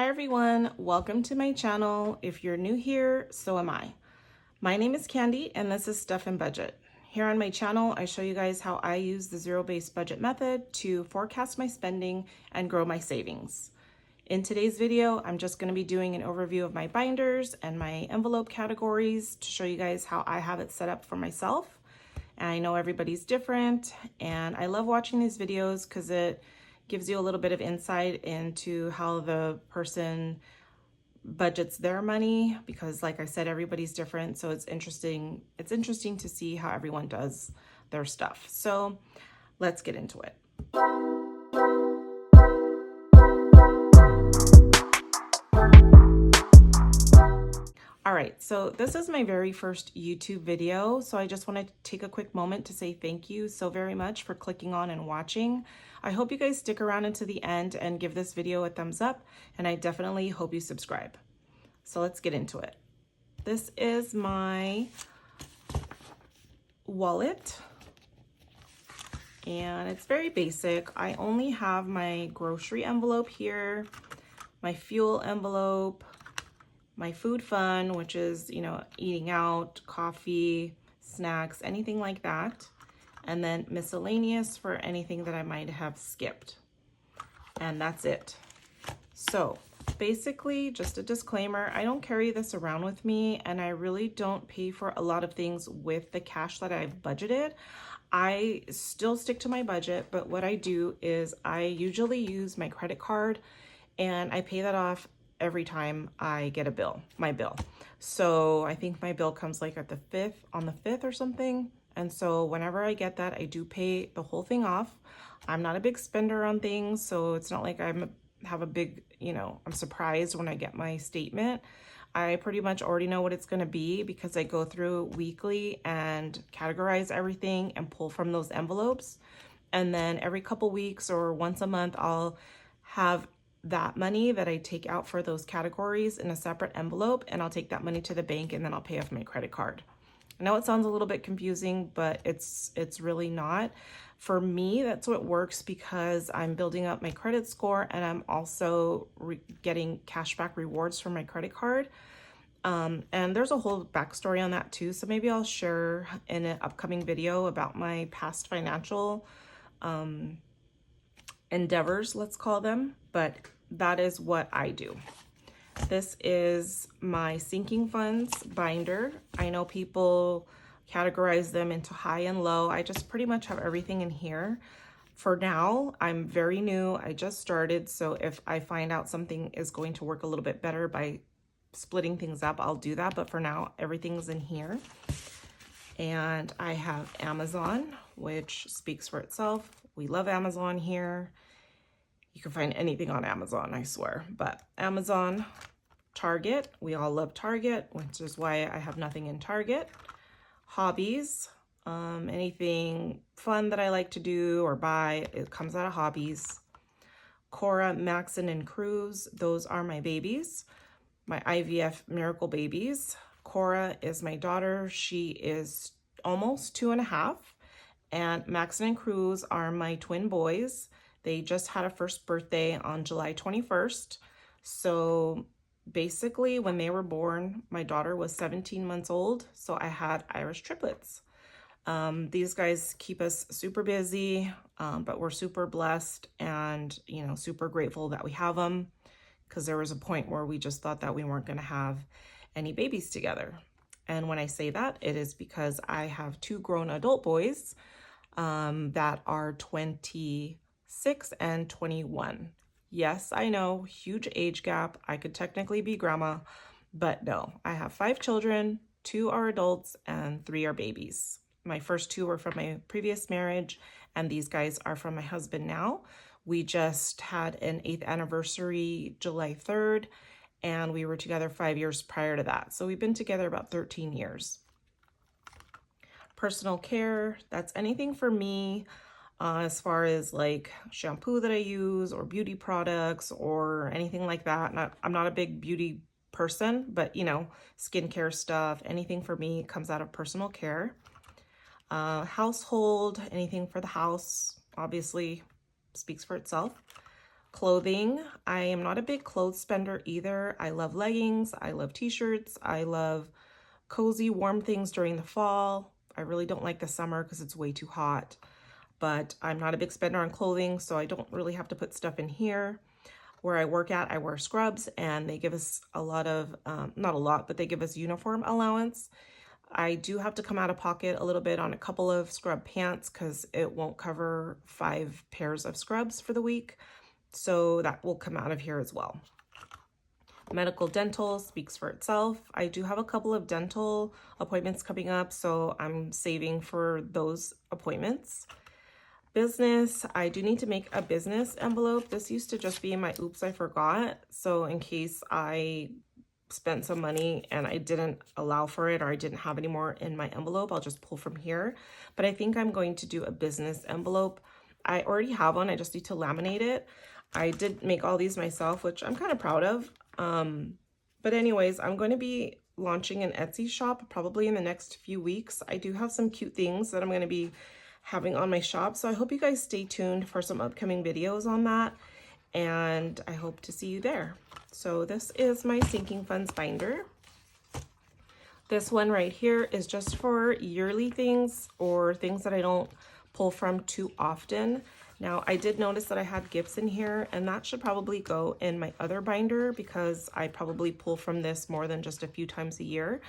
Hi everyone, welcome to my channel. If you're new here, so am I. My name is Candy and this is Stuff and Budget. Here on my channel, I show you guys how I use the zero-based budget method to forecast my spending and grow my savings. In today's video, I'm just going to be doing an overview of my binders and my envelope categories to show you guys how I have it set up for myself. And I know everybody's different, and I love watching these videos because it gives you a little bit of insight into how the person budgets their money, because like I said, everybody's different. So it's interesting to see how everyone does their stuff. So let's get into it. All right, so this is my very first YouTube video, so I just want to take a quick moment to say thank you so very much for clicking on and watching. I hope you guys stick around until the end and give this video a thumbs up, and I definitely hope you subscribe. So let's get into it. This is my wallet, and it's very basic. I only have my grocery envelope here, my fuel envelope, my food fund, which is, eating out, coffee, snacks, anything like that. And then miscellaneous for anything that I might have skipped. And that's it. So basically, just a disclaimer, I don't carry this around with me, and I really don't pay for a lot of things with the cash that I've budgeted. I still stick to my budget, but what I do is I usually use my credit card and I pay that off every time I get my bill. So I think my bill comes like on the 5th or something. And so whenever I get that, I do pay the whole thing off. I'm not a big spender on things, so it's not like I'm surprised when I get my statement. I pretty much already know what it's going to be because I go through weekly and categorize everything and pull from those envelopes. And then every couple weeks or once a month, I'll have that money that I take out for those categories in a separate envelope, and I'll take that money to the bank and then I'll pay off my credit card. I know it sounds a little bit confusing, but it's really not. For me, that's what works because I'm building up my credit score, and I'm also getting cashback rewards from my credit card. And there's a whole backstory on that too. So maybe I'll share in an upcoming video about my past financial endeavors, let's call them, but that is what I do. This is my sinking funds binder. I know people categorize them into high and low. I just pretty much have everything in here. For now, I'm very new. I just started, so if I find out something is going to work a little bit better by splitting things up, I'll do that. But for now, everything's in here. And I have Amazon, which speaks for itself. We love Amazon here. You can find anything on Amazon, I swear. But Amazon, Target, we all love Target, which is why I have nothing in Target. Hobbies, anything fun that I like to do or buy, it comes out of hobbies. Cora, Maxon, and Cruz, those are my babies, my IVF miracle babies. Cora is my daughter. She is almost 2.5. And Maxon and Cruz are my twin boys. They just had a first birthday on July 21st. So basically, when they were born, my daughter was 17 months old. So I had Irish triplets. These guys keep us super busy, but we're super blessed and, super grateful that we have them, because there was a point where we just thought that we weren't going to have any babies together. And when I say that, it is because I have 2 grown adult boys that are 26 and 21. Yes, I know, huge age gap. I could technically be grandma, but no, I have 5 children, 2 are adults and 3 are babies. My first 2 were from my previous marriage, and these guys are from my husband now. We just had an 8th anniversary July 3rd, and we were together 5 years prior to that. So we've been together about 13 years. Personal care, that's anything for me. As far as like shampoo that I use or beauty products or anything like that. I'm not a big beauty person, but skincare stuff, anything for me comes out of personal care. Household, anything for the house, obviously speaks for itself. Clothing. I am not a big clothes spender either. I love leggings. I love t-shirts. I love cozy, warm things during the fall. I really don't like the summer because it's way too hot. But I'm not a big spender on clothing, so I don't really have to put stuff in here. Where I work at, I wear scrubs, and they give us a lot of, not a lot, but they give us uniform allowance. I do have to come out of pocket a little bit on a couple of scrub pants because it won't cover 5 pairs of scrubs for the week. So that will come out of here as well. Medical dental speaks for itself. I do have a couple of dental appointments coming up, so I'm saving for those appointments. Business, I do need to make a business envelope. This used to just be my oops, I forgot. So in case I spent some money and I didn't allow for it, or I didn't have any more in my envelope, I'll just pull from here. But I think I'm going to do a business envelope. I already have one, I just need to laminate it. I did make all these myself, which I'm kind of proud of. But anyways, I'm going to be launching an Etsy shop probably in the next few weeks. I do have some cute things that I'm going to be having on my shop, so I hope you guys stay tuned for some upcoming videos on that, and I hope to see you there. So this is my sinking funds binder. This one right here is just for yearly things or things that I don't pull from too often. Now, I did notice that I had gifts in here, and that should probably go in my other binder because I probably pull from this more than just a few times a year.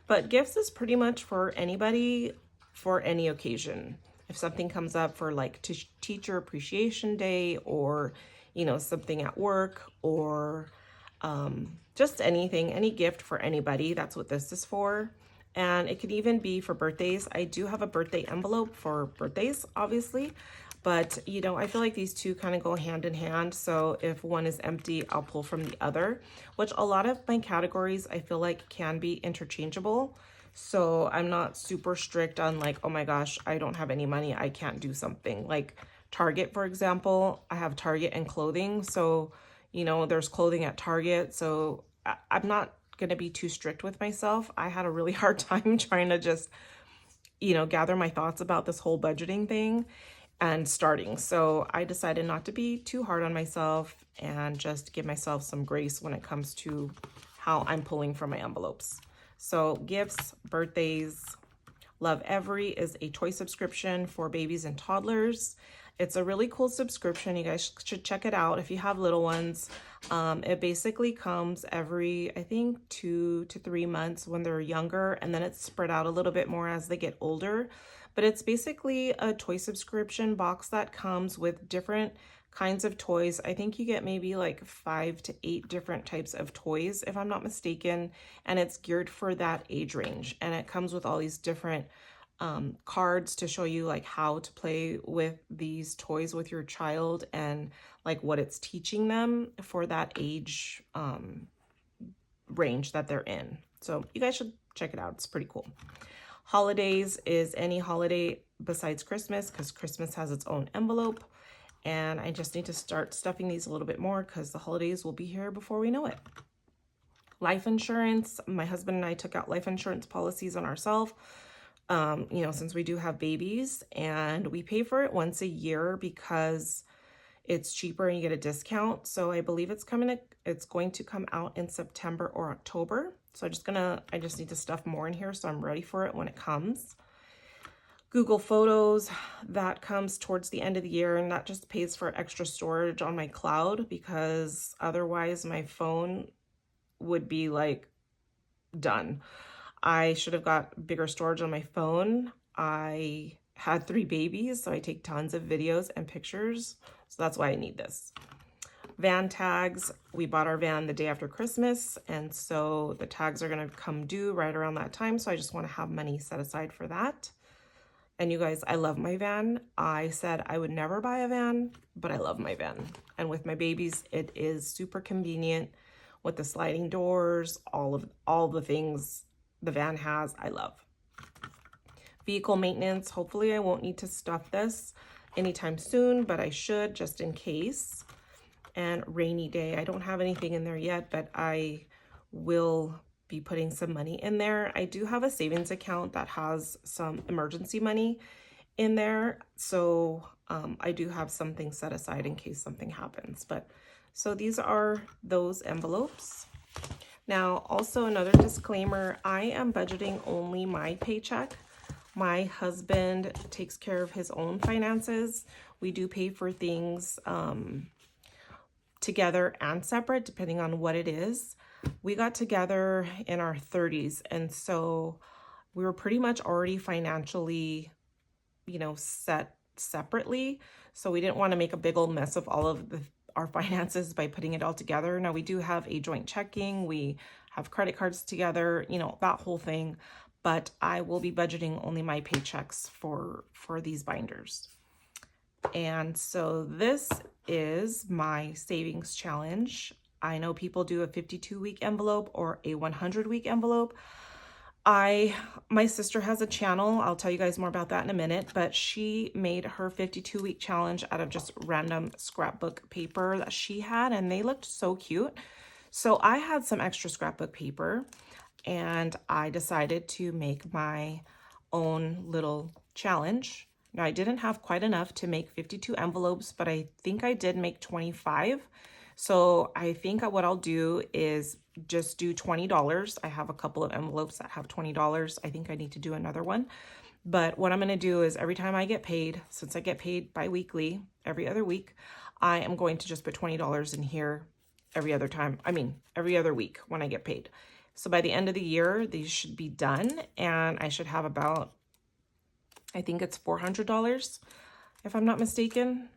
But gifts is pretty much for anybody for any occasion. If something comes up for like Teacher Appreciation Day, or, you know, something at work, or just anything, any gift for anybody, that's what this is for. And it could even be for birthdays. I do have a birthday envelope for birthdays, obviously, but you know, I feel like these two kind of go hand in hand. So if one is empty, I'll pull from the other, which a lot of my categories I feel like can be interchangeable. So I'm not super strict on like, oh my gosh, I don't have any money, I can't do something. Like Target, for example, I have Target and clothing. So, you know, there's clothing at Target. So I'm not going to be too strict with myself. I had a really hard time trying to just, you know, gather my thoughts about this whole budgeting thing and starting. So I decided not to be too hard on myself and just give myself some grace when it comes to how I'm pulling from my envelopes. So gifts, birthdays. Love Every is a toy subscription for babies and toddlers. It's a really cool subscription. You guys should check it out if you have little ones. It basically comes every, I think, 2 to 3 months when they're younger, and then it's spread out a little bit more as they get older. But it's basically a toy subscription box that comes with different kinds of toys. I think you get maybe like 5 to 8 different types of toys, if I'm not mistaken, and it's geared for that age range. And it comes with all these different cards to show you like how to play with these toys with your child and like what it's teaching them for that age range that they're in. So you guys should check it out. It's pretty cool. Holidays is any holiday besides Christmas, because Christmas has its own envelope. And I just need to start stuffing these a little bit more because the holidays will be here before we know it. Life insurance. My husband and I took out life insurance policies on ourselves, you know, since we do have babies, and we pay for it once a year because it's cheaper and you get a discount. So I believe it's going to come out in September or October. So I just need to stuff more in here so I'm ready for it when it comes. Google Photos, that comes towards the end of the year, and that just pays for extra storage on my cloud because otherwise my phone would be like done. I should have got bigger storage on my phone. I had 3 babies, so I take tons of videos and pictures. So that's why I need this. Van tags. We bought our van the day after Christmas, and so the tags are going to come due right around that time. So I just want to have money set aside for that. And you guys, I love my van. I said I would never buy a van, but I love my van. And with my babies, it is super convenient with the sliding doors, all the things the van has, I love. Vehicle maintenance. Hopefully I won't need to stuff this anytime soon, but I should just in case. And rainy day. I don't have anything in there yet, but I will be putting some money in there. I do have a savings account that has some emergency money in there. So I do have something set aside in case something happens. But so these are those envelopes. Now, also another disclaimer, I am budgeting only my paycheck. My husband takes care of his own finances. We do pay for things together and separate, depending on what it is. We got together in our 30s, and so we were pretty much already financially, set separately. So we didn't want to make a big old mess of all of our finances by putting it all together. Now we do have a joint checking. We have credit cards together, that whole thing. But I will be budgeting only my paychecks for these binders. And so this is my savings challenge. I know people do a 52-week envelope or a 100-week envelope. My sister has a channel. I'll tell you guys more about that in a minute, but she made her 52-week challenge out of just random scrapbook paper that she had, and they looked so cute. So I had some extra scrapbook paper, and I decided to make my own little challenge. Now, I didn't have quite enough to make 52 envelopes, but I think I did make 25. So I think what I'll do is just do $20. I have a couple of envelopes that have $20. I think I need to do another one. But what I'm going to do is every time I get paid, since I get paid bi-weekly, every other week, I am going to just put $20 in here every other week when I get paid. So by the end of the year, these should be done, and I should have about, I think it's $400, if I'm not mistaken.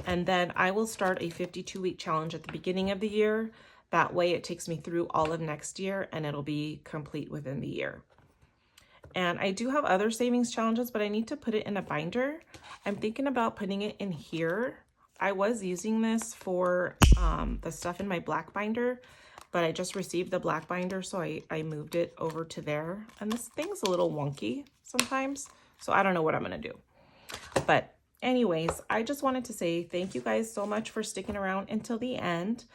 And then I will start a 52-week challenge at the beginning of the year. That way it takes me through all of next year, and it'll be complete within the year. And I do have other savings challenges, but I need to put it in a binder. I'm thinking about putting it in here. I was using this for the stuff in my black binder, but I just received the black binder, so I moved it over to there. And this thing's a little wonky sometimes, so I don't know what I'm gonna do. But anyways, I just wanted to say thank you guys so much for sticking around until the end.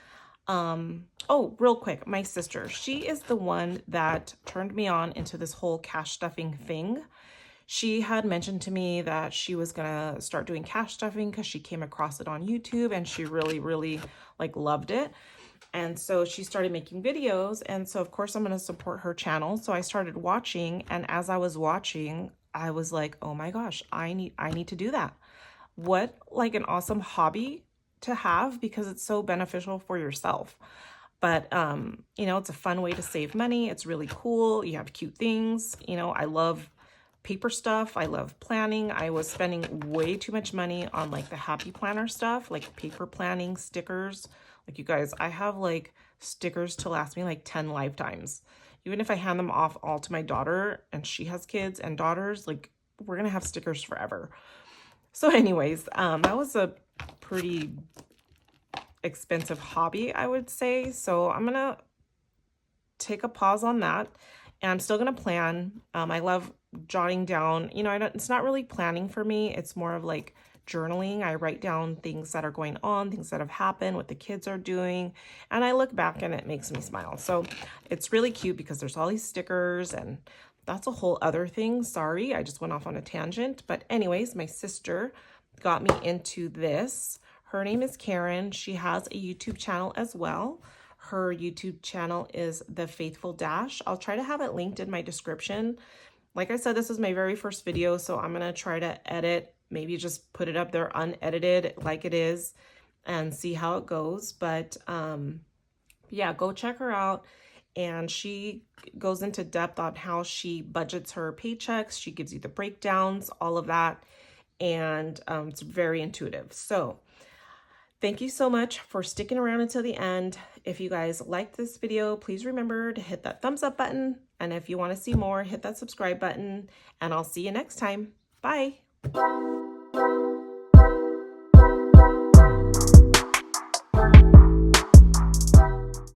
Oh, real quick, my sister, she is the one that turned me on into this whole cash stuffing thing. She had mentioned to me that she was gonna start doing cash stuffing because she came across it on YouTube, and she really loved it. And so she started making videos, and so of course I'm gonna support her channel. So I started watching, and as I was watching, I was like, oh my gosh, I need to do that. What an awesome hobby to have, because it's so beneficial for yourself. But it's a fun way to save money. It's really cool. You have cute things. I love paper stuff. I love planning. I was spending way too much money on the happy planner stuff, like paper planning, stickers. You guys, I have stickers to last me 10 lifetimes. Even if I hand them off all to my daughter, and she has kids and daughters, we're gonna have stickers forever. So anyways, that was a pretty expensive hobby, I would say. So I'm gonna take a pause on that, and I'm still gonna plan. I love jotting down, it's not really planning for me. It's more of journaling. I write down things that are going on, things that have happened, what the kids are doing, and I look back and it makes me smile. So it's really cute because there's all these stickers, and that's a whole other thing. Sorry, I just went off on a tangent. But anyways, my sister got me into this. Her name is Caryn. She has a YouTube channel as well. Her YouTube channel is TheFaithfulDash. I'll try to have it linked in my description. Like I said, this is my very first video, so I'm gonna try to edit, maybe just put it up there unedited like it is, and see how it goes. But yeah, go check her out. And she goes into depth on how she budgets her paychecks. She gives you the breakdowns, all of that. And it's very intuitive. So thank you so much for sticking around until the end. If you guys liked this video, please remember to hit that thumbs up button. And if you want to see more, hit that subscribe button. And I'll see you next time. Bye.